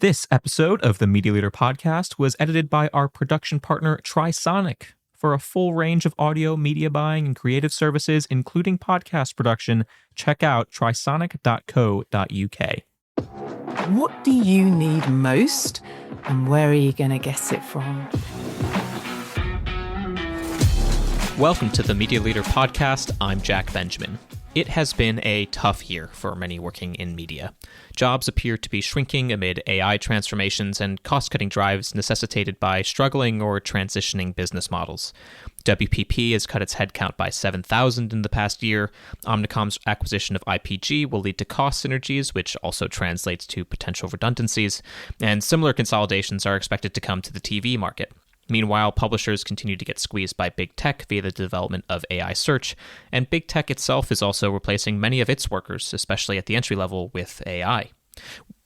This episode of the Media Leader podcast was edited by our production partner, Trisonic. For a full range of audio, media buying, and creative services, including podcast production, check out trisonic.co.uk. What do you need most, and where are you going to get it from? Welcome to the Media Leader podcast. I'm Jack Benjamin. It has been a tough year for many working in media. Jobs appear to be shrinking amid AI transformations and cost-cutting drives necessitated by struggling or transitioning business models. WPP has cut its headcount by 7,000 in the past year. Omnicom's acquisition of IPG will lead to cost synergies, which also translates to potential redundancies, and similar consolidations are expected to come to the TV market. Meanwhile, publishers continue to get squeezed by big tech via the development of AI search, and big tech itself is also replacing many of its workers, especially at the entry level, with AI.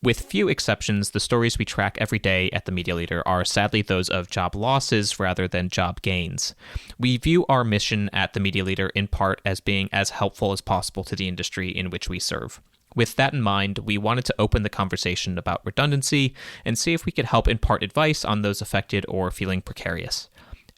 With few exceptions, the stories we track every day at the Media Leader are sadly those of job losses rather than job gains. We view our mission at the Media Leader in part as being as helpful as possible to the industry in which we serve. With that in mind, we wanted to open the conversation about redundancy and see if we could help impart advice on those affected or feeling precarious.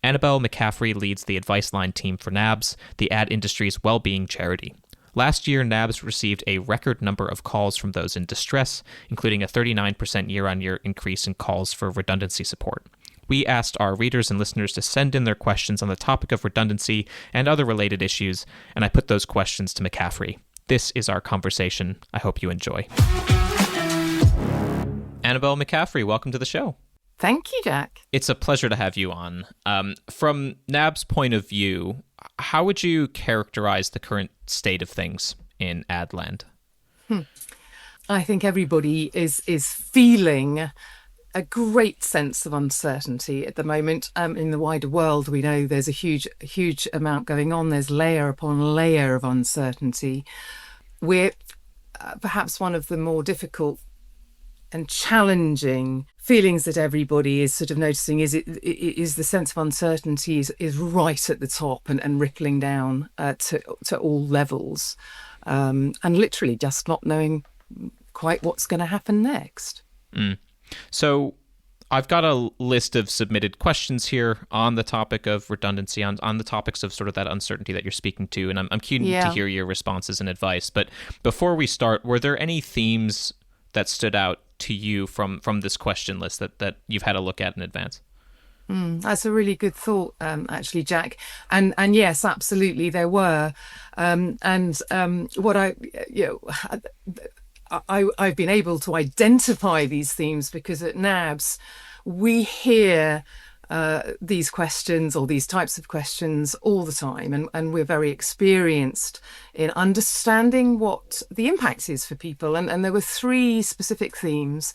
Annabel McCaffrey leads the advice line team for Nabs, the ad industry's well-being charity. Last year, Nabs received a record number of calls from those in distress, including a 39% year-on-year increase in calls for redundancy support. We asked our readers and listeners to send in their questions on the topic of redundancy and other related issues, and I put those questions to McCaffrey. This is our conversation. I hope you enjoy. Annabel McCaffrey, welcome to the show. Thank you, Jack. It's a pleasure to have you on. From Nabs' point of view, how would you characterize the current state of things in Adland? I think everybody is feeling a great sense of uncertainty at the moment. In the wider world, we know there's a huge amount going on. There's layer upon layer of uncertainty. We're perhaps one of the more difficult and challenging feelings that everybody is sort of noticing is the sense of uncertainty is right at the top and rippling down to all levels, and literally just not knowing quite what's going to happen next. So I've got a list of submitted questions here on the topic of redundancy, on the topics of sort of that uncertainty that you're speaking to, and I'm keen to hear your responses and advice. But before we start, were there any themes that stood out to you from this question list that you've had a look at in advance? That's a really good thought, actually, Jack. And yes, absolutely, there were. What I've been able to identify these themes because at Nabs we hear these questions or these types of questions all the time, and we're very experienced in understanding what the impact is for people. And there were three specific themes: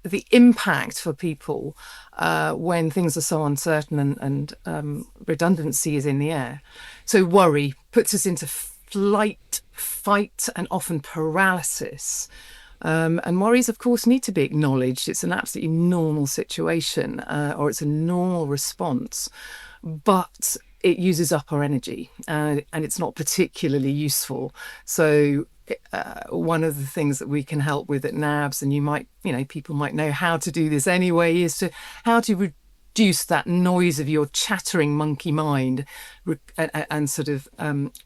the impact for people when things are so uncertain and redundancy is in the air. So worry puts us into flight, fight, and often paralysis. And worries, of course, need to be acknowledged. It's an absolutely normal situation, or it's a normal response, but it uses up our energy, and it's not particularly useful. So one of the things that we can help with at Nabs, and people might know how to do this anyway, is how to reduce that noise of your chattering monkey mind and sort of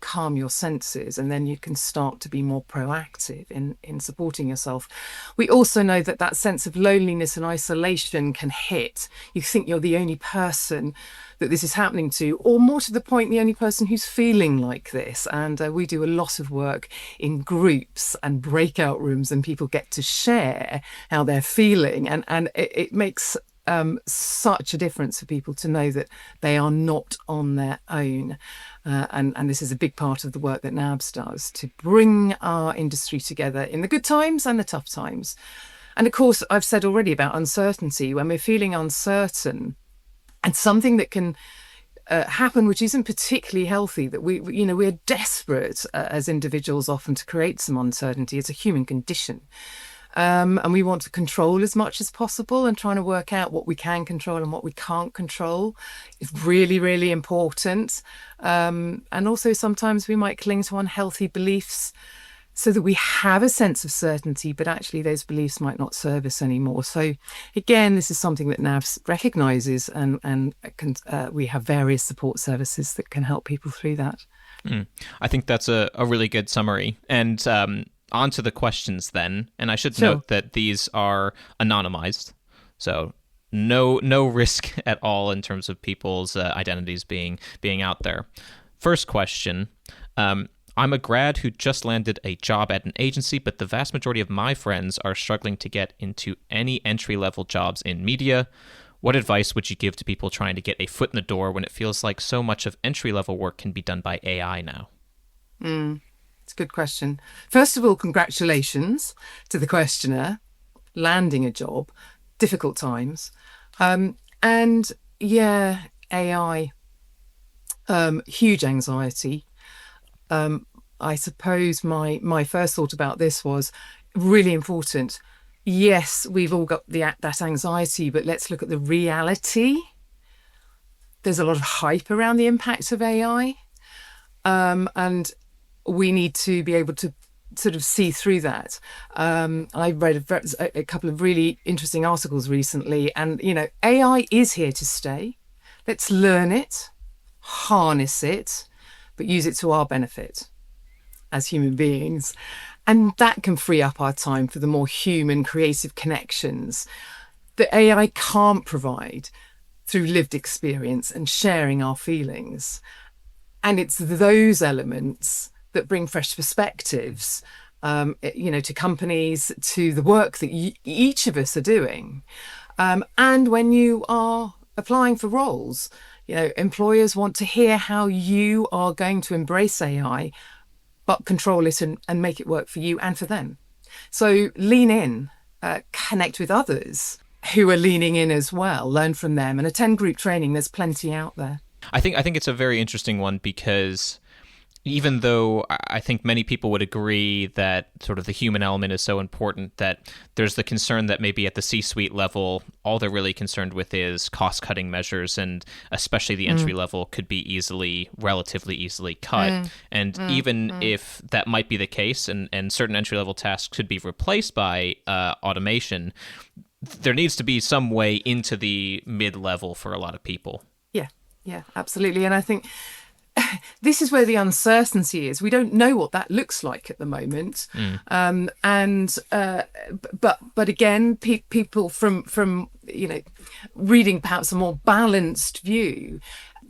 calm your senses, and then you can start to be more proactive in supporting yourself. We also know that sense of loneliness and isolation can hit. You think you're the only person that this is happening to, or more to the point, the only person who's feeling like this. And we do a lot of work in groups and breakout rooms, and people get to share how they're feeling, and it makes such a difference for people to know that they are not on their own. And this is a big part of the work that Nabs does, to bring our industry together in the good times and the tough times. And of course, I've said already about uncertainty. When we're feeling uncertain, and something that can happen which isn't particularly healthy, that we're desperate as individuals often to create some uncertainty. It's a human condition. And we want to control as much as possible, and trying to work out what we can control and what we can't control is really, really important. And also sometimes we might cling to unhealthy beliefs so that we have a sense of certainty, but actually those beliefs might not serve us anymore. So again, this is something that Nabs recognises, and we have various support services that can help people through that. I think that's a really good summary. And on to the questions then. And I should note that these are anonymized. So no risk at all in terms of people's identities being out there. First question. I'm a grad who just landed a job at an agency, but the vast majority of my friends are struggling to get into any entry-level jobs in media. What advice would you give to people trying to get a foot in the door when it feels like so much of entry-level work can be done by AI now? It's a good question. First of all, congratulations to the questioner, landing a job, difficult times. And yeah, AI, huge anxiety. I suppose my first thought about this was really important. Yes, we've all got that anxiety, but let's look at the reality. There's a lot of hype around the impact of AI, and we need to be able to sort of see through that. I read a couple of really interesting articles recently, and AI is here to stay. Let's learn it, harness it, but use it to our benefit as human beings. And that can free up our time for the more human, creative connections that AI can't provide through lived experience and sharing our feelings. And it's those elements that bring fresh perspectives, to companies, to the work that each of us are doing. And when you are applying for roles, employers want to hear how you are going to embrace AI, but control it and make it work for you and for them. So lean in, connect with others who are leaning in as well, learn from them, and attend group training. There's plenty out there. I think it's a very interesting one, because even though I think many people would agree that sort of the human element is so important, that there's the concern that maybe at the C-suite level, all they're really concerned with is cost-cutting measures, and especially the entry level could be relatively easily cut. And even if that might be the case, and certain entry-level tasks could be replaced by automation, there needs to be some way into the mid-level for a lot of people. Yeah, absolutely. And I think this is where the uncertainty is. We don't know what that looks like at the moment. But again, people from reading perhaps a more balanced view,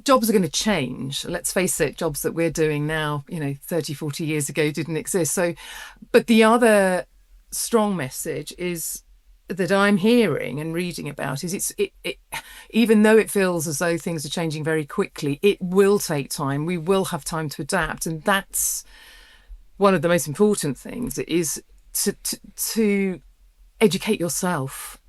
jobs are going to change. Let's face it, jobs that we're doing now, 30, 40 years ago didn't exist. So, but the other strong message is that I'm hearing and reading about is it even though it feels as though things are changing very quickly, it will take time. We will have time to adapt, and that's one of the most important things. It is to educate yourself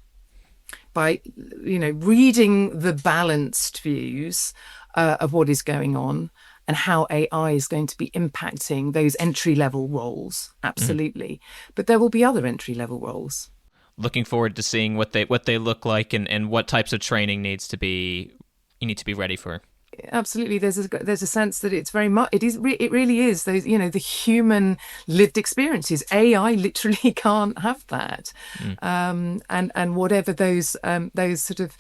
by reading the balanced views of what is going on and how AI is going to be impacting those entry-level roles. Absolutely, but there will be other entry-level roles. Looking forward to seeing what they look like and what types of training you need to be ready for. Absolutely, there's a sense that it's very much it really is those the human lived experiences. AI literally can't have that, and whatever those sort of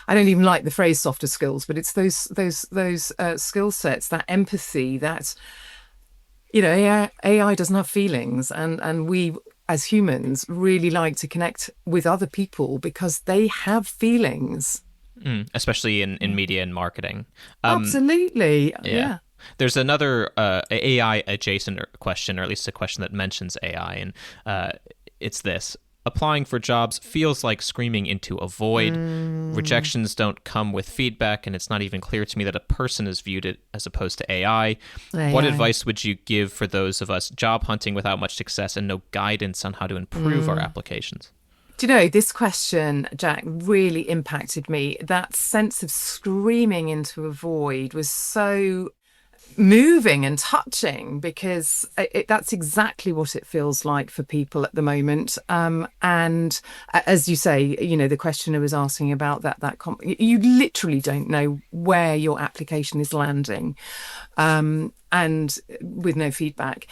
I don't even like the phrase softer skills, but it's those skill sets, that empathy, that AI doesn't have feelings, and we as humans really like to connect with other people because they have feelings. Especially in media and marketing. Absolutely. Yeah. There's another AI adjacent question, or at least a question that mentions AI, and it's this. Applying for jobs feels like screaming into a void. Rejections don't come with feedback, and it's not even clear to me that a person is viewed it as opposed to AI. What advice would you give for those of us job hunting without much success and no guidance on how to improve our applications? Do you know, this question, Jack, really impacted me. That sense of screaming into a void was so moving and touching, because that's exactly what it feels like for people at the moment. And as you say, the questioner was asking about you literally don't know where your application is landing, and with no feedback.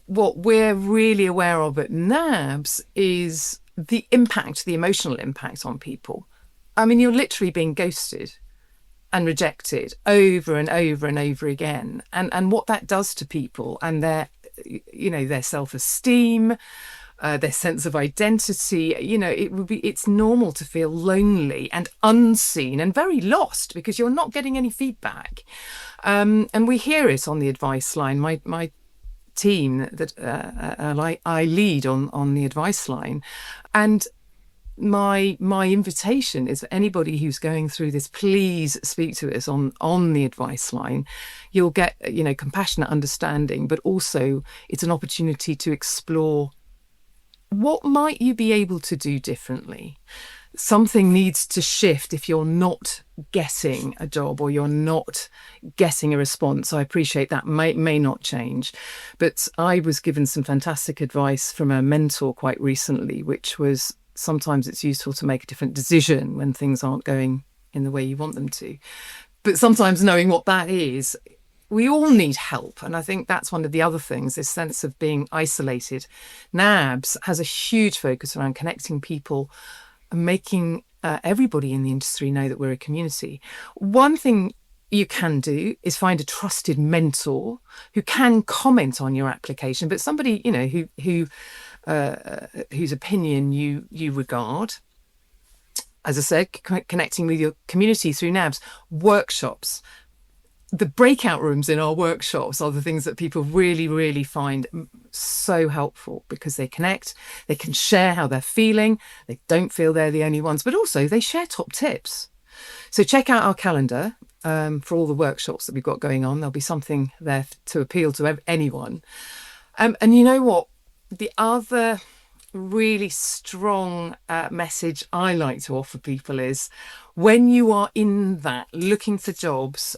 what we're really aware of at Nabs is the impact, the emotional impact on people. I mean, you're literally being ghosted and rejected over and over and over again. And what that does to people and their, their self-esteem, their sense of identity, it's normal to feel lonely and unseen and very lost because you're not getting any feedback. And we hear it on the advice line. My team that I lead on the advice line, and my invitation is for anybody who's going through this, please speak to us on the advice line. You'll get compassionate understanding, but also it's an opportunity to explore what might you be able to do differently. Something needs to shift if you're not getting a job or you're not getting a response. I appreciate that may not change. But I was given some fantastic advice from a mentor quite recently, which was sometimes it's useful to make a different decision when things aren't going in the way you want them to. But sometimes knowing what that is, we all need help. And I think that's one of the other things, this sense of being isolated. Nabs has a huge focus around connecting people and making everybody in the industry know that we're a community. One thing you can do is find a trusted mentor who can comment on your application, but somebody, whose opinion you regard. As I said, connecting with your community through Nabs. Workshops. The breakout rooms in our workshops are the things that people really, really find so helpful because they connect, they can share how they're feeling, they don't feel they're the only ones, but also they share top tips. So check out our calendar for all the workshops that we've got going on. There'll be something there to appeal to anyone. And you know what? The other really strong message I like to offer people is when you are in that looking for jobs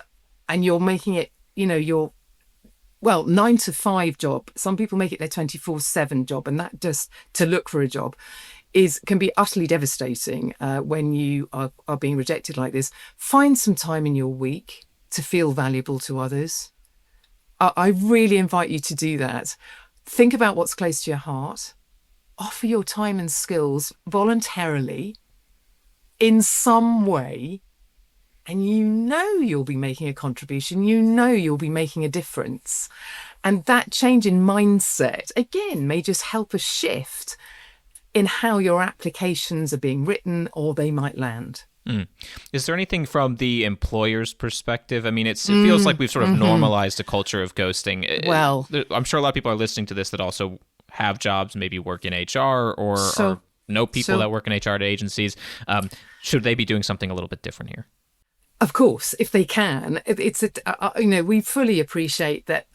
and you're making it, your 9 to 5 job. Some people make it their 24/7 job, and that just to look for a job can be utterly devastating when you are being rejected like this. Find some time in your week to feel valuable to others. I really invite you to do that. Think about what's close to your heart. Offer your time and skills voluntarily in some way. And you'll be making a contribution, you'll be making a difference. And that change in mindset, again, may just help a shift in how your applications are being written or they might land. Is there anything from the employer's perspective? I mean, it feels like we've sort of normalized a culture of ghosting. Well, I'm sure a lot of people are listening to this that also have jobs, maybe work in HR or know people that work in HR at agencies. Should they be doing something a little bit different here? Of course, if they can. We fully appreciate that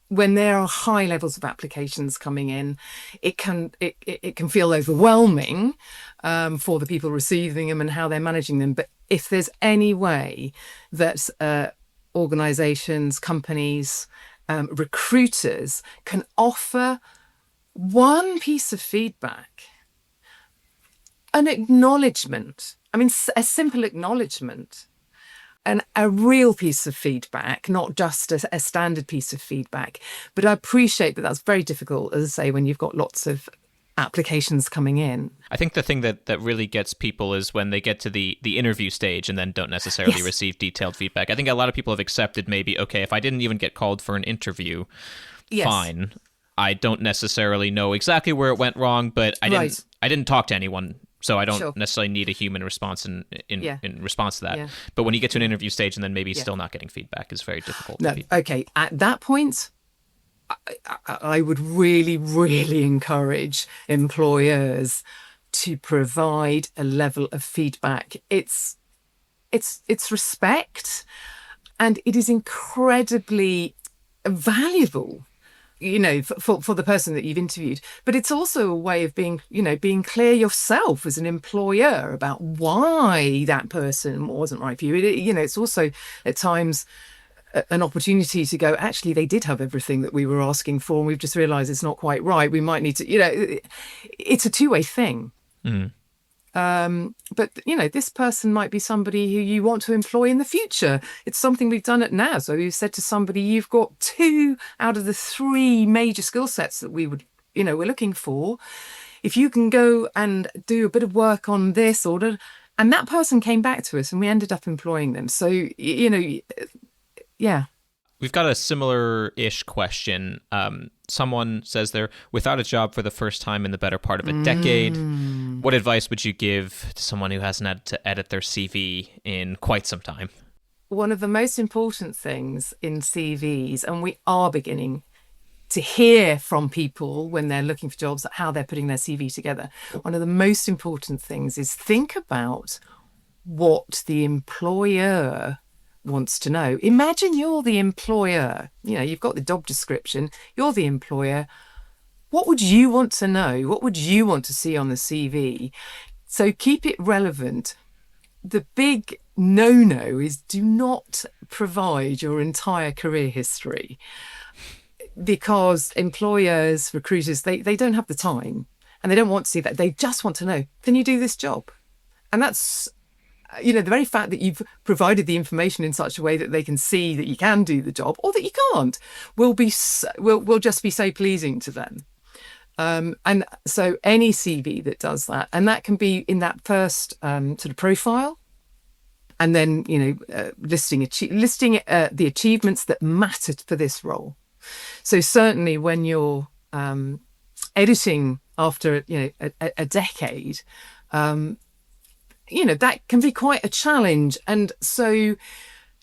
when there are high levels of applications coming in, it can feel overwhelming for the people receiving them and how they're managing them. But if there's any way that organisations, companies, recruiters can offer one piece of feedback, an acknowledgement, a simple acknowledgement, and a real piece of feedback, not just a standard piece of feedback. But I appreciate that that's very difficult, as I say, when you've got lots of applications coming in. I think the thing that really gets people is when they get to the interview stage and then don't necessarily receive detailed feedback. I think a lot of people have accepted maybe, okay, if I didn't even get called for an interview, fine. I don't necessarily know exactly where it went wrong, but I didn't talk to anyone. So I don't necessarily need a human response in response to that. Yeah. But when you get to an interview stage and then maybe still not getting feedback is very difficult. No, okay. At that point, I would really, really encourage employers to provide a level of feedback. It's respect, and it is incredibly valuable, for the person that you've interviewed. But it's also a way of being clear yourself as an employer about why that person wasn't right for you. It's also at times an opportunity to go, actually, they did have everything that we were asking for, and we've just realised it's not quite right. We might need to, it's a two-way thing. But, this person might be somebody who you want to employ in the future. It's something we've done at Nabs, where we've said to somebody, you've got 2 out of the 3 major skill sets that we're looking for. If you can go and do a bit of work on this order, and that person came back to us and we ended up employing them. So, yeah. We've got a similar-ish question. Someone says they're without a job for the first time in the better part of a decade. What advice would you give to someone who hasn't had to edit their CV in quite some time? One of the most important things in CVs, and we are beginning to hear from people when they're looking for jobs, how they're putting their CV together. One of the most important things is think about what the employer wants to know. Imagine you're the employer. You've got the job description. You're the employer. What would you want to know? What would you want to see on the CV? So keep it relevant. The big no-no is do not provide your entire career history, because employers, recruiters, they don't have the time and they don't want to see that. They just want to know, can you do this job? And that's, the very fact that you've provided the information in such a way that they can see that you can do the job or that you can't will just be so pleasing to them. And so any CV that does that, and that can be in that first sort of profile, and then, listing the achievements that mattered for this role. So certainly when you're editing after a decade, that can be quite a challenge. And so,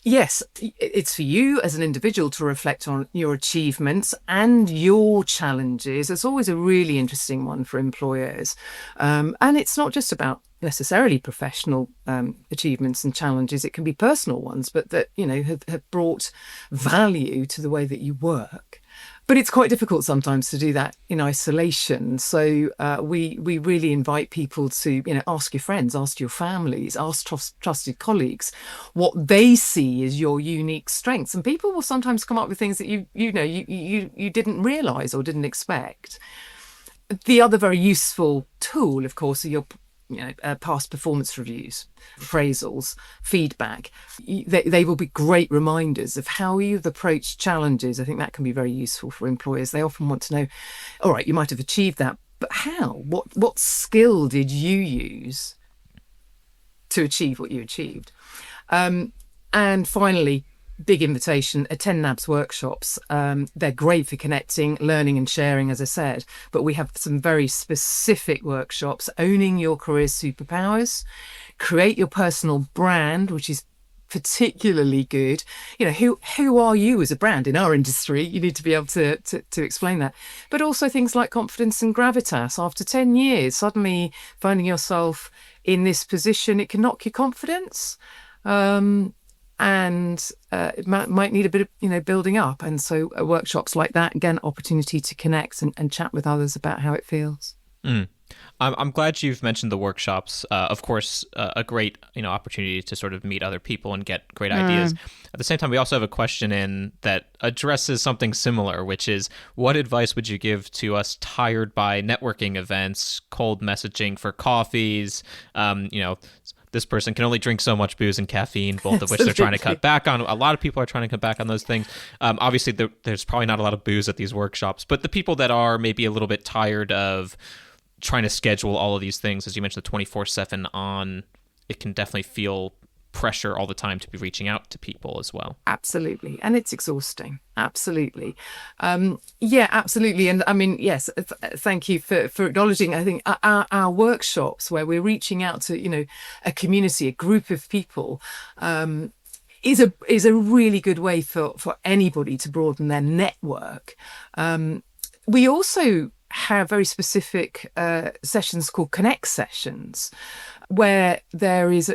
yes, it's for you as an individual to reflect on your achievements and your challenges. It's always a really interesting one for employers. And it's not just about necessarily professional achievements and challenges. It can be personal ones, but that, have brought value to the way that you work. But it's quite difficult sometimes to do that in isolation. So we really invite people to, ask your friends, ask your families, ask trusted colleagues what they see as your unique strengths. And people will sometimes come up with things that you didn't realise or didn't expect. The other very useful tool, of course, are your past performance reviews, appraisals, feedback. They will be great reminders of how you've approached challenges. I think that can be very useful for employers. They often want to know, all right, you might have achieved that, but how? What skill did you use to achieve what you achieved? And finally, big invitation, attend Nabs workshops. They're great for connecting, learning and sharing, as I said, but we have some very specific workshops: owning your career superpowers, create your personal brand, which is particularly good. Who are you as a brand in our industry? You need to be able to explain that. But also things like confidence and gravitas. After 10 years, suddenly finding yourself in this position, it can knock your confidence. And it might need a bit of building up. And so workshops like that, again, opportunity to connect and chat with others about how it feels. I'm glad you've mentioned the workshops. Of course, a great opportunity to sort of meet other people and get great ideas. At the same time, we also have a question in that addresses something similar, which is, what advice would you give to us tired by networking events, cold messaging for coffees, this person can only drink so much booze and caffeine, both of which they're trying to cut back on. A lot of people are trying to cut back on those things. Obviously, there's probably not a lot of booze at these workshops, but the people that are maybe a little bit tired of trying to schedule all of these things, as you mentioned, the 24/7 on, it can definitely feel pressure all the time to be reaching out to people as well. Absolutely. And it's exhausting. Absolutely. Yeah, absolutely. And I mean, yes, thank you for acknowledging. I think our workshops, where we're reaching out to, a community, a group of people, is a really good way for anybody to broaden their network. We also have very specific sessions called Connect sessions, where there is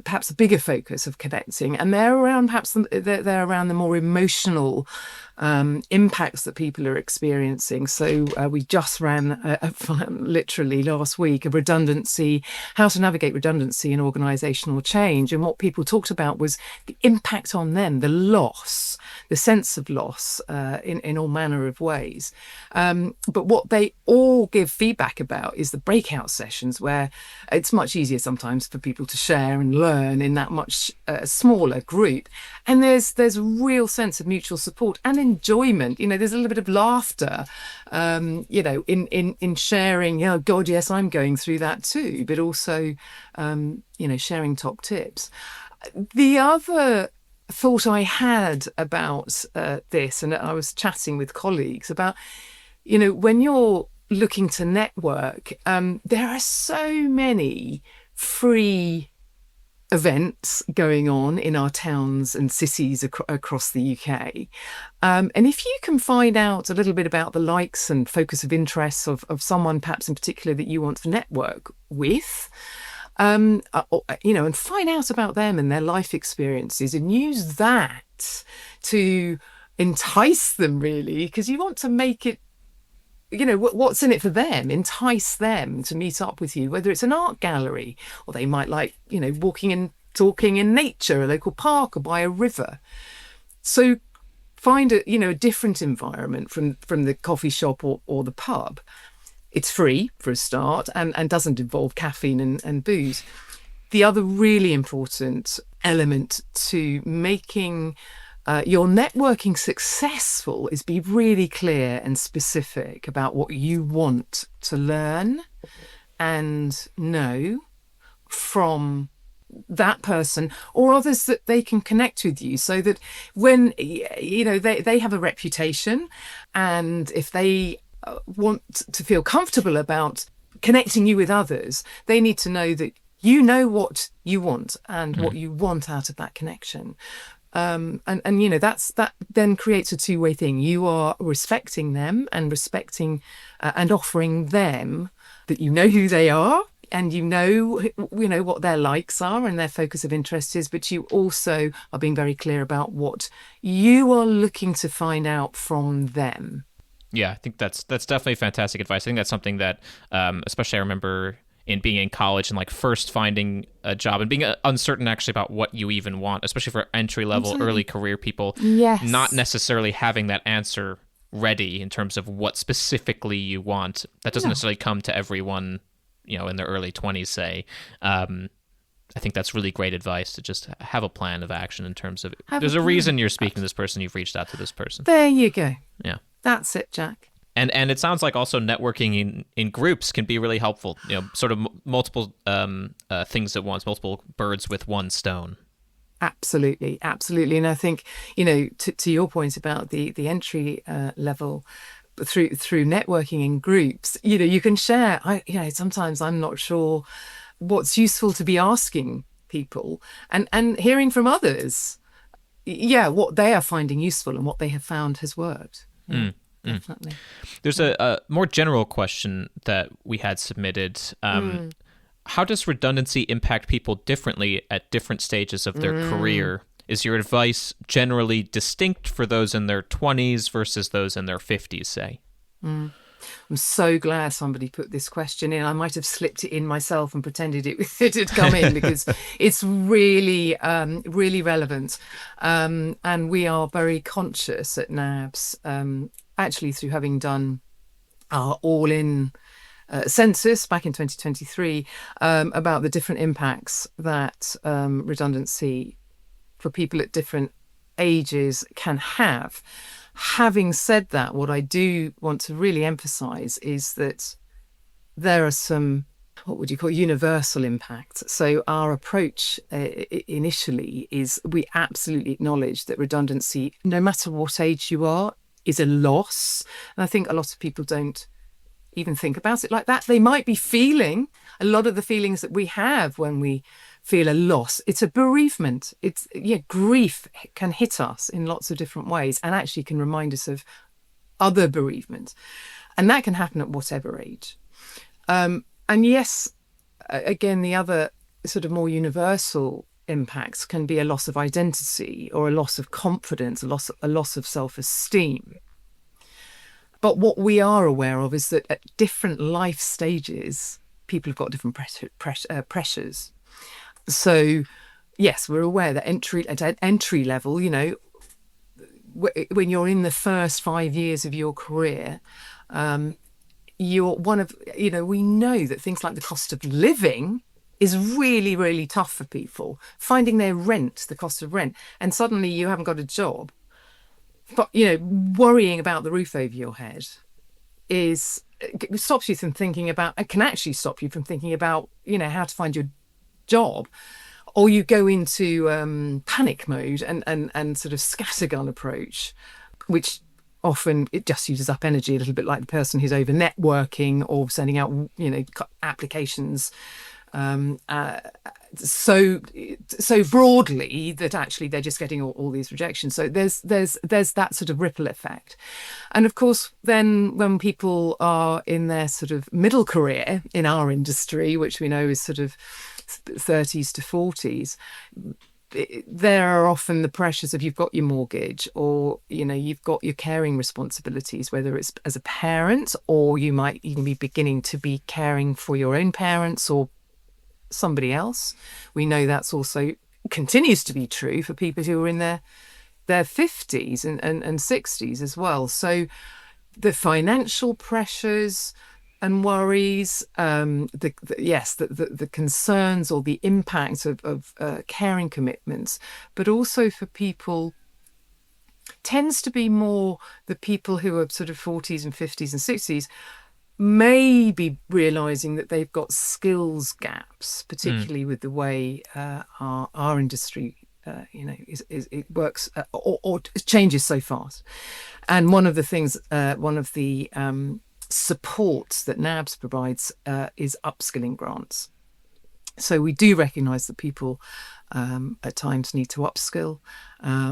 perhaps a bigger focus of connecting, and they're around they're around the more emotional impacts that people are experiencing. So we just ran literally last week a redundancy, how to navigate redundancy and organisational change, and what people talked about was the impact on them, the loss, the sense of loss in all manner of ways. But what they all give feedback about is the breakout sessions, where it's much easier sometimes for people to share and learn in that much smaller group. And there's a real sense of mutual support and enjoyment. There's a little bit of laughter, in sharing, oh God, yes, I'm going through that too, but also, sharing top tips. The other thought I had about this, and I was chatting with colleagues about, when you're looking to network, there are so many free events going on in our towns and cities across the UK. And if you can find out a little bit about the likes and focus of interests of someone perhaps in particular that you want to network with, and find out about them and their life experiences and use that to entice them, really, because you want to make it, what's in it for them, entice them to meet up with you, whether it's an art gallery or they might like, walking and talking in nature, a local park or by a river. So find a different environment from the coffee shop or the pub. It's free for a start and doesn't involve caffeine and booze. The other really important element to making your networking successful is be really clear and specific about what you want to learn and know from that person or others that they can connect with you, so that when they have a reputation, and if they want to feel comfortable about connecting you with others, they need to know that you know what you want and what you want out of that connection. That then creates a two-way thing. You are respecting them and respecting and offering them that you know who they are and you know what their likes are and their focus of interest is, but you also are being very clear about what you are looking to find out from them. Yeah, I think that's definitely fantastic advice. I think that's something that, especially I remember in being in college and like first finding a job and being uncertain actually about what you even want, especially for entry level, early career people. Yes. Not necessarily having that answer ready in terms of what specifically you want. That doesn't necessarily come to everyone, in their early 20s, say. I think that's really great advice to just have a plan of action in terms of there's a reason you're speaking to this person, you've reached out to this person. There you go. Yeah. That's it, Jack. And it sounds like also networking in groups can be really helpful. Sort of multiple things at once, multiple birds with one stone. Absolutely. And I think, to your point about the entry level through networking in groups, you can share. Sometimes I'm not sure what's useful to be asking people and hearing from others. What they are finding useful and what they have found has worked. Yeah. Definitely. There's a more general question that we had submitted. How does redundancy impact people differently at different stages of their career? Is your advice generally distinct for those in their 20s versus those in their 50s, say? I'm so glad somebody put this question in. I might have slipped it in myself and pretended it had come in because it's really, really relevant. And we are very conscious at Nabs, actually through having done our all-in census back in 2023, about the different impacts that redundancy for people at different ages can have. Having said that, what I do want to really emphasize is that there are some, what would you call, universal impacts. So our approach initially is we absolutely acknowledge that redundancy, no matter what age you are, is a loss. And I think a lot of people don't even think about it like that. They might be feeling a lot of the feelings that we have when we feel a loss. It's a bereavement. Grief can hit us in lots of different ways and actually can remind us of other bereavement. And that can happen at whatever age. And yes, again, the other sort of more universal impacts can be a loss of identity or a loss of confidence, a loss of self-esteem. But what we are aware of is that at different life stages, people have got different pressures. So, yes, we're aware that at entry level, when you're in the first 5 years of your career, you're one of, we know that things like the cost of living is really, really tough for people. Finding their rent, the cost of rent, and suddenly you haven't got a job. But, worrying about the roof over your head stops you from thinking about, it can actually stop you from thinking about, how to find your job. Or you go into panic mode and sort of scattergun approach, which often it just uses up energy, a little bit like the person who's over networking or sending out, applications so broadly that actually they're just getting all these rejections. So there's that sort of ripple effect. And of course, then when people are in their sort of middle career in our industry, which we know is sort of 30s to 40s, there are often the pressures of you've got your mortgage, or you've got your caring responsibilities, whether it's as a parent, or you might even be beginning to be caring for your own parents or somebody else. We know that's also continues to be true for people who are in their 50s and 60s as well. So the financial pressures and worries, the concerns or the impact of caring commitments, but also for people, tends to be more the people who are sort of 40s and 50s and 60s, may be realising that they've got skills gaps, particularly with the way our industry it works or changes so fast. And one of the things, supports that Nabs provides is upskilling grants. So we do recognise that people at times need to upskill.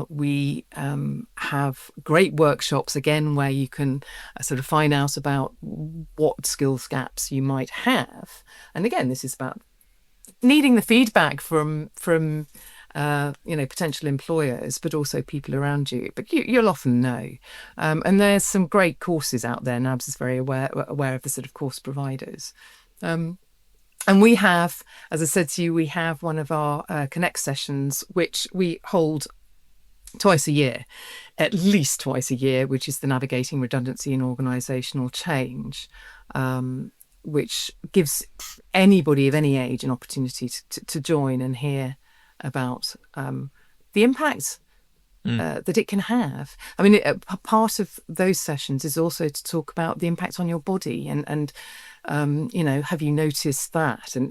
We have great workshops, again, where you can sort of find out about what skills gaps you might have. And again, this is about needing the feedback from potential employers, but also people around you. But you'll often know. And there's some great courses out there. Nabs is very aware of the sort of course providers. And we have, as I said to you, we have one of our Connect sessions, which we hold twice a year, at least twice a year, which is the Navigating Redundancy in Organisational Change, which gives anybody of any age an opportunity to join and hear about the impacts that it can have. I mean, part of those sessions is also to talk about the impact on your body and have you noticed that? And,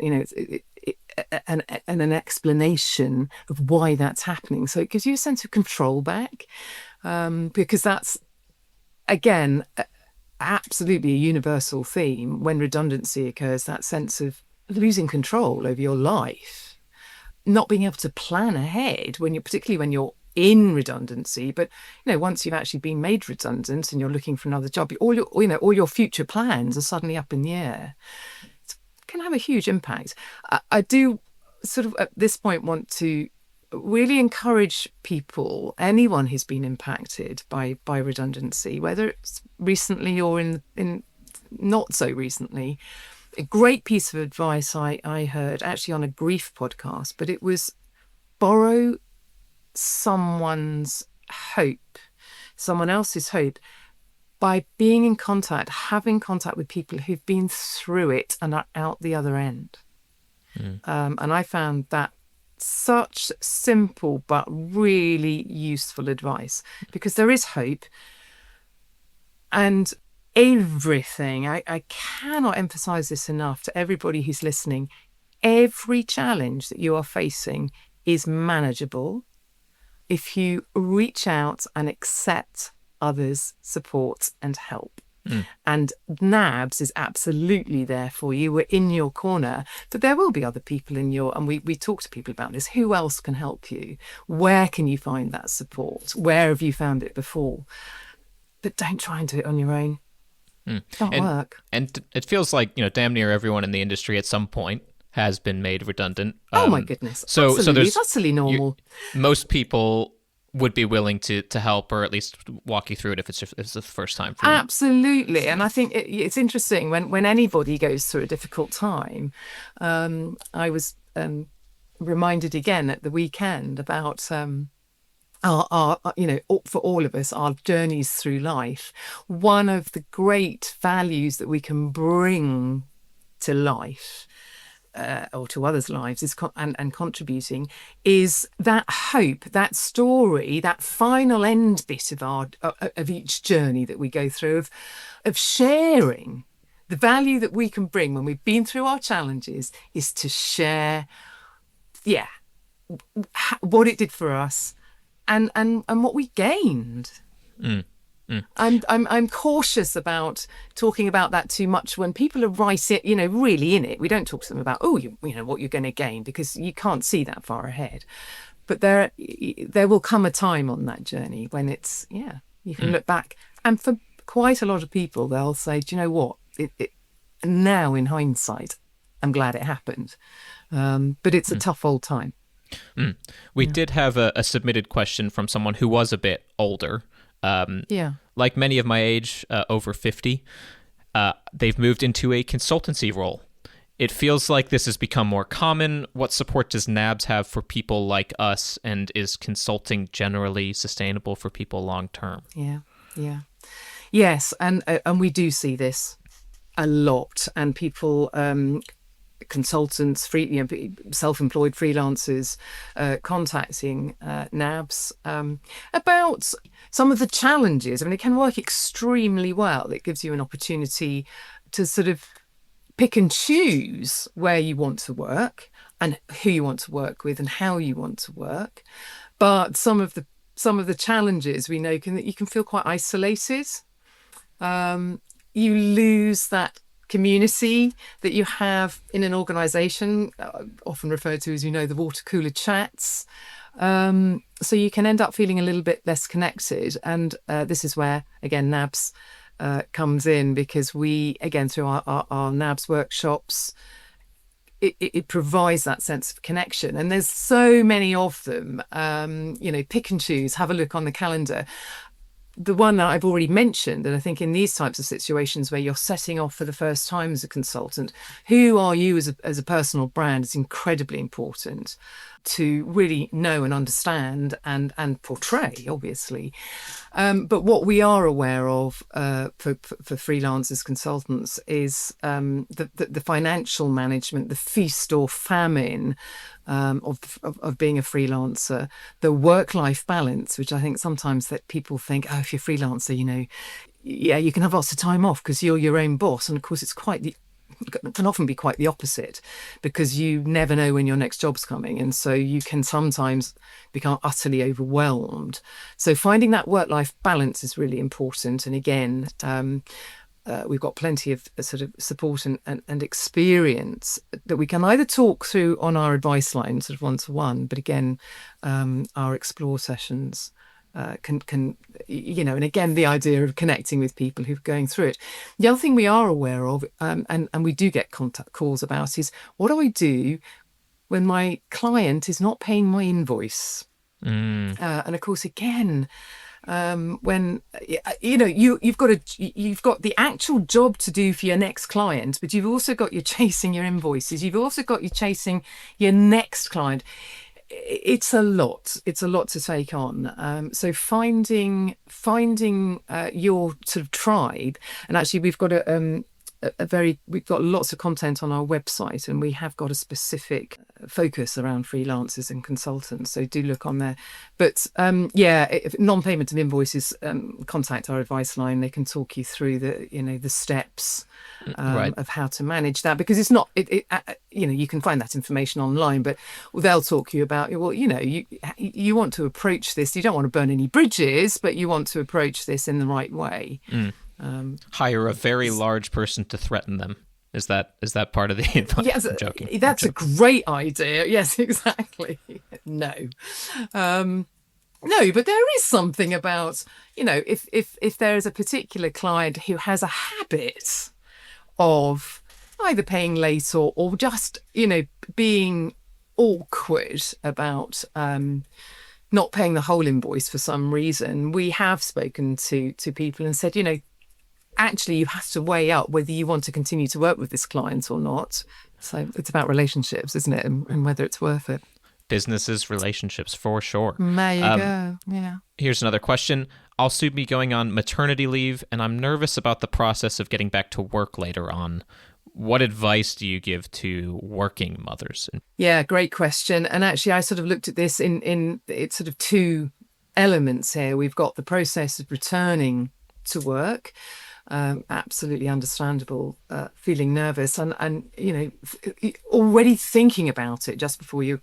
and an explanation of why that's happening. So it gives you a sense of control back, because that's, again, absolutely a universal theme. When redundancy occurs, that sense of losing control over your life, not being able to plan ahead particularly when you're in redundancy. But once you've actually been made redundant and you're looking for another job, all your future plans are suddenly up in the air. It can have a huge impact. I do sort of at this point want to really encourage people, anyone who's been impacted by redundancy, whether it's recently or in not so recently. A great piece of advice I heard actually on a grief podcast, but it was borrow someone's hope, someone else's hope, by being in contact, having contact with people who've been through it and are out the other end. And I found that such simple but really useful advice, because there is hope. And everything, I cannot emphasize this enough to everybody who's listening, every challenge that you are facing is manageable if you reach out and accept others' support and help. And Nabs is absolutely there for you. We're in your corner, but there will be other people and we talk to people about this. Who else can help you? Where can you find that support? Where have you found it before? But don't try and do it on your own. It won't work. And it feels like, damn near everyone in the industry at some point has been made redundant. Oh my goodness. So there's utterly normal. Most people would be willing to help, or at least walk you through it if it's the first time for you. Absolutely. And I think it's interesting when anybody goes through a difficult time. I was reminded again at the weekend about for all of us, our journeys through life, one of the great values that we can bring to life or to others' lives and contributing is that hope, that story, that final end bit of each journey that we go through of sharing. The value that we can bring when we've been through our challenges is to share, what it did for us and what we gained. I'm cautious about talking about that too much when people are really in it. We don't talk to them about what you're going to gain, because you can't see that far ahead. But there will come a time on that journey when it's you can look back, and for quite a lot of people they'll say, do you know what? Now in hindsight, I'm glad it happened. But it's a tough old time. We did have a submitted question from someone who was a bit older. Like many of my age, over 50, they've moved into a consultancy role. It feels like this has become more common. What support does Nabs have for people like us, and is consulting generally sustainable for people long term? Yes, and we do see this a lot, and people, consultants, self-employed freelancers, contacting Nabs about some of the challenges. I mean, it can work extremely well. It gives you an opportunity to sort of pick and choose where you want to work and who you want to work with and how you want to work. But some of the challenges we know that you can feel quite isolated. You lose that community that you have in an organisation, often referred to as, the water cooler chats. So you can end up feeling a little bit less connected. And this is where, again, Nabs comes in, because we, again, through our Nabs workshops, it provides that sense of connection. And there's so many of them. Pick and choose, have a look on the calendar. The one that I've already mentioned, and I think in these types of situations where you're setting off for the first time as a consultant, who are you as a personal brand is incredibly important to really know and understand and portray, obviously. But what we are aware of for freelancers, consultants, is the financial management, the feast or famine of being a freelancer, the work-life balance, which I think sometimes that people think, if you're a freelancer, you can have lots of time off because you're your own boss. And of course, can often be quite the opposite, because you never know when your next job's coming, and so you can sometimes become utterly overwhelmed. So finding that work-life balance is really important. And again, we've got plenty of sort of support and experience that we can either talk through on our advice line, sort of one-to-one, but again, our explore sessions can and again, the idea of connecting with people who are going through it. The other thing we are aware of, and we do get contact calls about, is what do I do when my client is not paying my invoice? And of course, again, when you've got the actual job to do for your next client, but you've also got your chasing your invoices. You've also got your chasing your next client. It's a lot to take on. So finding your sort of tribe, and actually we've got we've got lots of content on our website, and we have got a specific focus around freelancers and consultants. So do look on there. But if non-payment of invoices, contact our advice line. They can talk you through the steps of how to manage that, because it's not you can find that information online, but they'll talk you about, you want to approach this. You don't want to burn any bridges, but you want to approach this in the right way. Hire a very large person to threaten them. Is that part of the advice? Yes, I'm joking. That's a great idea. Yes, exactly. No, but there is something about, if there is a particular client who has a habit of either paying late or just, being awkward about not paying the whole invoice for some reason, we have spoken to people and said, actually, you have to weigh up whether you want to continue to work with this client or not. So it's about relationships, isn't it? And whether it's worth it. businesses, relationships, for sure. There you go. Yeah. Here's another question. I'll soon be going on maternity leave, and I'm nervous about the process of getting back to work later on. What advice do you give to working mothers? Yeah, great question. And actually, I sort of looked at this in it's sort of two elements here. We've got the process of returning to work. Absolutely understandable, feeling nervous and already thinking about it just before you're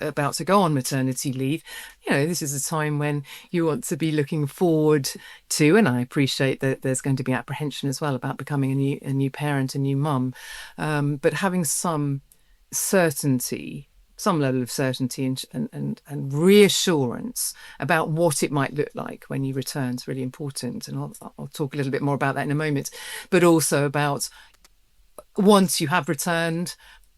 about to go on maternity leave. This is a time when you want to be looking forward to, and I appreciate that there's going to be apprehension as well about becoming a new parent, a new mum, but having some certainty, some level of certainty and reassurance about what it might look like when you return is really important. And I'll talk a little bit more about that in a moment, but also about once you have returned,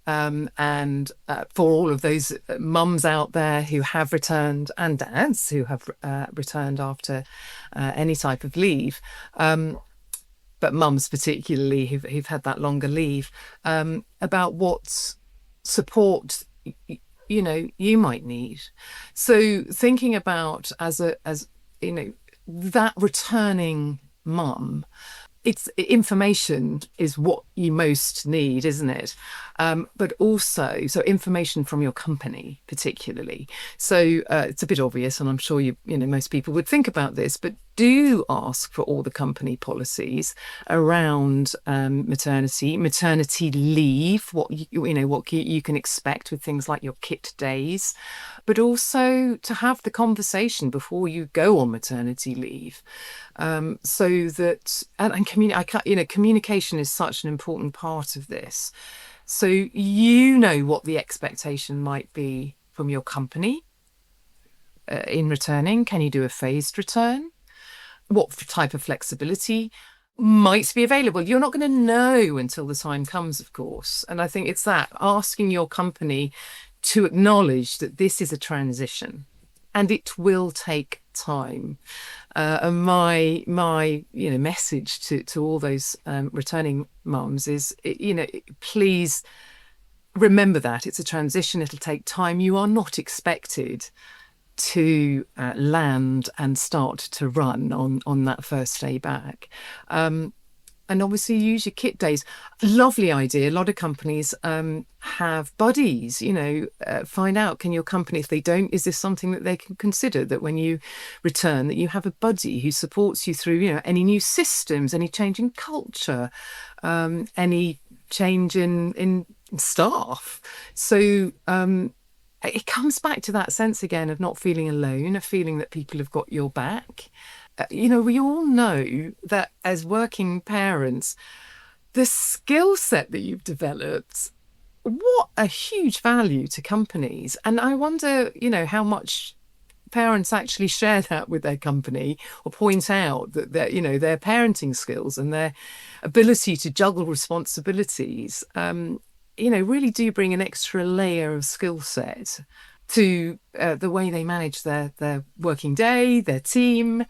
and for all of those mums out there who have returned and dads who have returned after any type of leave, but mums particularly who've had that longer leave, about what support you might need. So thinking about as that returning mum, it's information is what you most need, isn't it? But also, so information from your company, particularly. So it's a bit obvious, and I'm sure most people would think about this, but do ask for all the company policies around maternity leave, what you can expect with things like your kit days, but also to have the conversation before you go on maternity leave, so that and communication is such an important part of this. So what the expectation might be from your company in returning. Can you do a phased return? What type of flexibility might be available? You're not going to know until the time comes, of course. And I think it's that asking your company to acknowledge that this is a transition and it will take time. And my message to all those returning mums is, please remember that it's a transition. It'll take time. You are not expected to land and start to run on that first day back. And obviously use your kit days. Lovely idea. A lot of companies have buddies, find out, can your company, if they don't, is this something that they can consider, that when you return, that you have a buddy who supports you through, any new systems, any change in culture, any change in staff. So it comes back to that sense again of not feeling alone, a feeling that people have got your back. We all know that as working parents, the skill set that you've developed, what a huge value to companies. And I wonder, how much parents actually share that with their company or point out that their parenting skills and their ability to juggle responsibilities, really do bring an extra layer of skill set to the way they manage their working day, their team.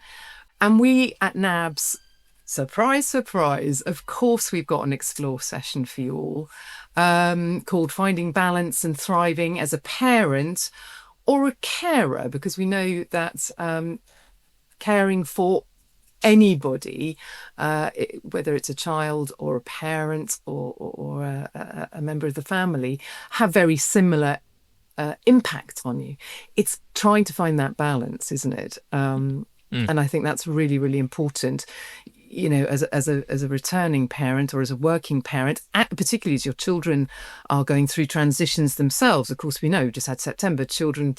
And we at Nabs, surprise, surprise, of course, we've got an explore session for you all called Finding Balance and Thriving as a Parent or a Carer, because we know that caring for anybody, whether it's a child or a parent or a member of the family, have very similar impact on you. It's trying to find that balance, isn't it? And I think that's really, really important, as a returning parent or as a working parent, particularly as your children are going through transitions themselves. Of course, we know, just had September, children,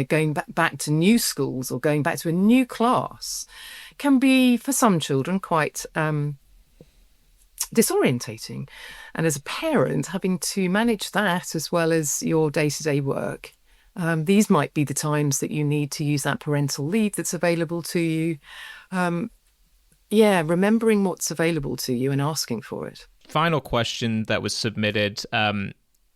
going back to new schools or going back to a new class can be, for some children, quite disorientating. And as a parent, having to manage that as well as your day-to-day work, these might be the times that you need to use that parental leave that's available to you. Remembering what's available to you and asking for it. Final question that was submitted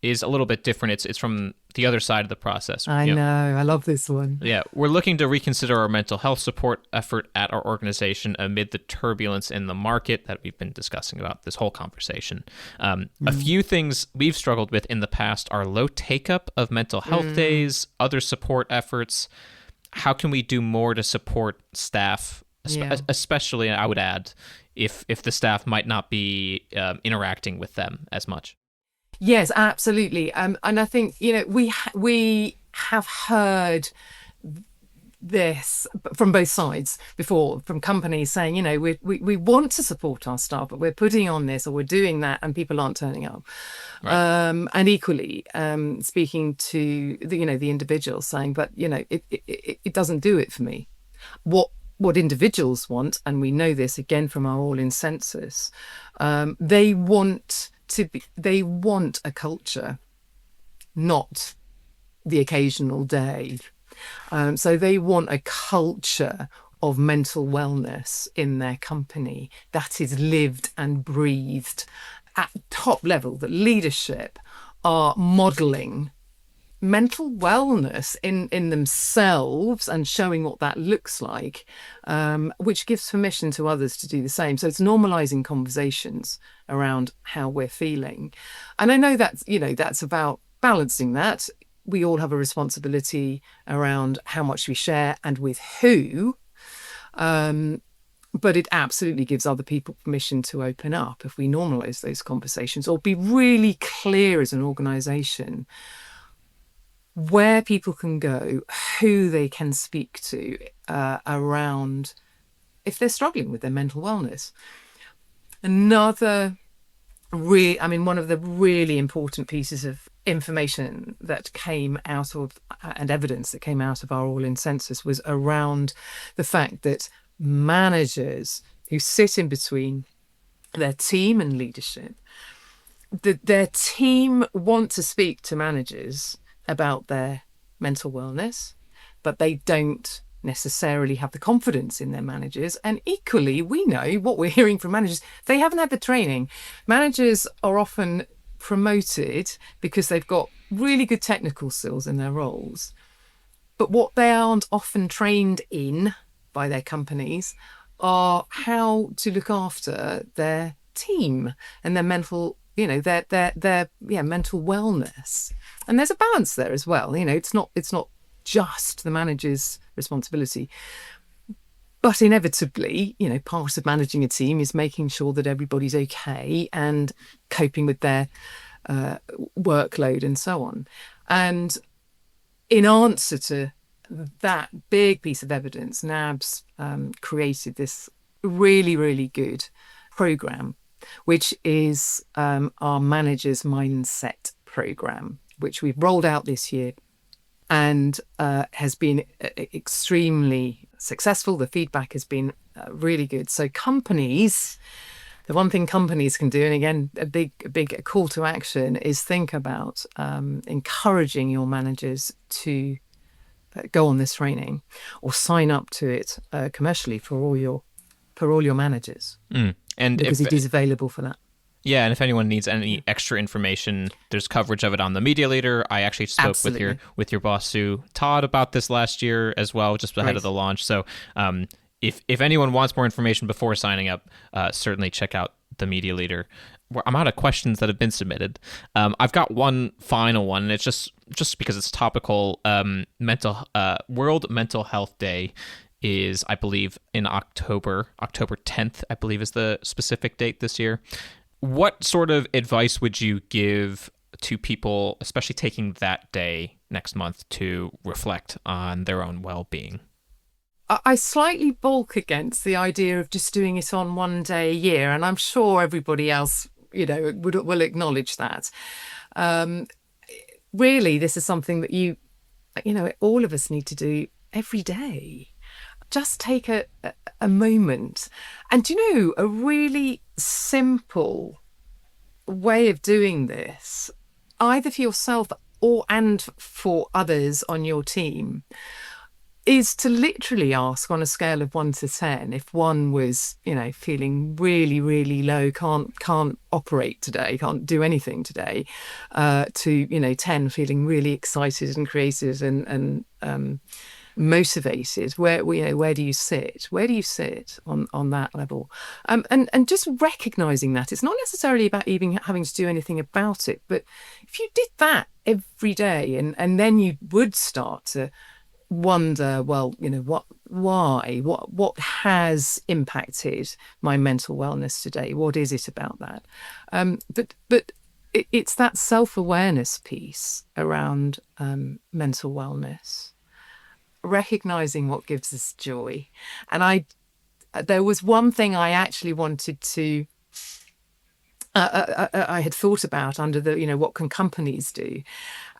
is a little bit different. It's from the other side of the process. I know. I love this one. Yeah. We're looking to reconsider our mental health support effort at our organization amid the turbulence in the market that we've been discussing about this whole conversation. A few things we've struggled with in the past are low take-up of mental health days, other support efforts. How can we do more to support staff, especially, I would add, if the staff might not be interacting with them as much? Yes, absolutely. And I think, we have heard this from both sides before, from companies saying, we want to support our staff, but we're putting on this or we're doing that and people aren't turning up. Right. And equally, speaking to the individuals saying, but, it doesn't do it for me. What individuals want, and we know this again from our all-in census, they want a culture, not the occasional day. So they want a culture of mental wellness in their company that is lived and breathed at top level, that leadership are modelling mental wellness in themselves and showing what that looks like, which gives permission to others to do the same. So it's normalizing conversations around how we're feeling. And I know that's about balancing that. We all have a responsibility around how much we share and with who. But it absolutely gives other people permission to open up if we normalize those conversations, or be really clear as an organization where people can go, who they can speak to around if they're struggling with their mental wellness. One of the really important pieces of information that came out of, and evidence that came out of our all-in census, was around the fact that managers who sit in between their team and leadership, that their team want to speak to managers about their mental wellness, but they don't necessarily have the confidence in their managers. And equally, we know what we're hearing from managers, they haven't had the training. Managers are often promoted because they've got really good technical skills in their roles, but what they aren't often trained in by their companies are how to look after their team and their mental, their mental wellness. And there's a balance there as well. It's not just the manager's responsibility, but inevitably, part of managing a team is making sure that everybody's okay and coping with their workload and so on. And in answer to that big piece of evidence, Nabs created this really, really good program, which is our Manager's Mindset program, which we've rolled out this year and has been extremely successful. The feedback has been really good. So companies, the one thing companies can do, and again, a big call to action, is think about encouraging your managers to go on this training or sign up to it commercially for all your managers. And because it is available for that. Yeah, and if anyone needs any extra information, there's coverage of it on the Media Leader. I actually spoke with your boss, Sue Todd, about this last year as well, just ahead of the launch. So if anyone wants more information before signing up, certainly check out the Media Leader. I'm out of questions that have been submitted. I've got one final one, and it's just because it's topical. World Mental Health Day is, I believe, in October 10th, I believe is the specific date this year. What sort of advice would you give to people, especially taking that day next month, to reflect on their own well-being? I slightly balk against the idea of just doing it on one day a year, and I'm sure everybody else, will acknowledge that. Really, this is something that all of us need to do every day. Just take a moment. And a really simple way of doing this, either for yourself and for others on your team, is to literally ask on a scale of 1 to 10, if 1 was, feeling really, really low, can't operate today, can't do anything today, to, 10 feeling really excited and creative and motivated. Where do you sit? Where do you sit on that level? And just recognizing that it's not necessarily about even having to do anything about it, but if you did that every day, and then you would start to wonder, well, what has impacted my mental wellness today? What is it about that? But it's that self-awareness piece around mental wellness, recognizing what gives us joy. And there was one thing I actually wanted to I had thought about under the what can companies do.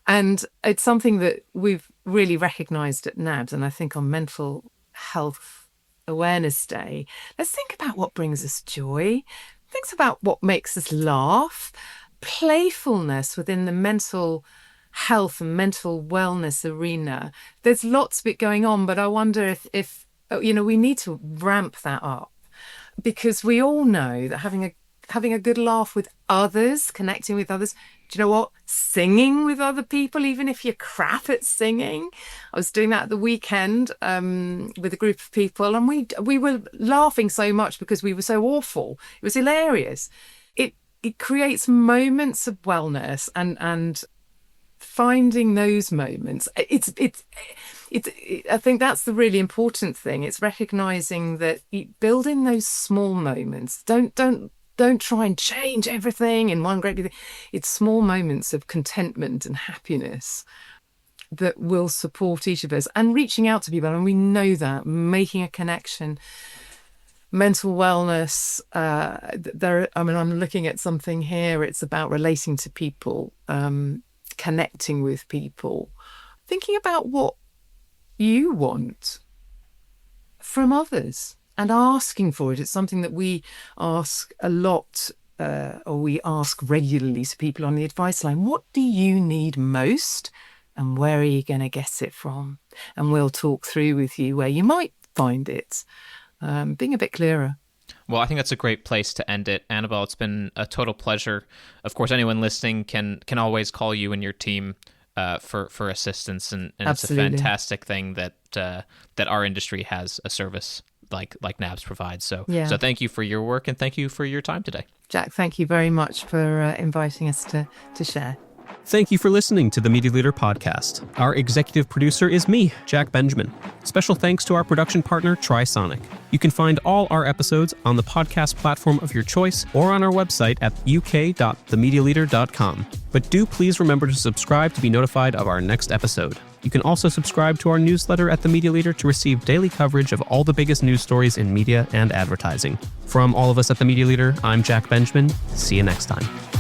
And it's something that we've really recognised at Nabs, and I think on Mental Health Awareness Day, let's think about what brings us joy, think about what makes us laugh, playfulness within the mental health and mental wellness arena. There's lots of it going on, but I wonder if we need to ramp that up, because we all know that having a good laugh with others, connecting with others. Do you know what? Singing with other people, even if you're crap at singing. I was doing that at the weekend with a group of people, and we were laughing so much because we were so awful. It was hilarious. It creates moments of wellness, and finding those moments. I think that's the really important thing. It's recognizing that building those small moments. Don't try and change everything in one great big thing. It's small moments of contentment and happiness that will support each of us, and reaching out to people. And we know that, making a connection, mental wellness. I'm looking at something here. It's about relating to people, connecting with people, thinking about what you want from others, and asking for it. It's something that we ask a lot, or we ask regularly to people on the advice line. What do you need most, and where are you going to get it from? And we'll talk through with you where you might find it, being a bit clearer. Well, I think that's a great place to end it. Annabel, it's been a total pleasure. Of course, anyone listening can always call you and your team for assistance, and it's a fantastic thing that our industry has a service like Nabs provides. So thank you for your work, and thank you for your time today. Jack, thank you very much for inviting us to share. Thank you for listening to the Media Leader Podcast. Our executive producer is me, Jack Benjamin. Special thanks to our production partner, Trisonic. You can find all our episodes on the podcast platform of your choice, or on our website at uk.themedialeader.com. But do please remember to subscribe to be notified of our next episode. You can also subscribe to our newsletter at The Media Leader to receive daily coverage of all the biggest news stories in media and advertising. From all of us at The Media Leader, I'm Jack Benjamin. See you next time.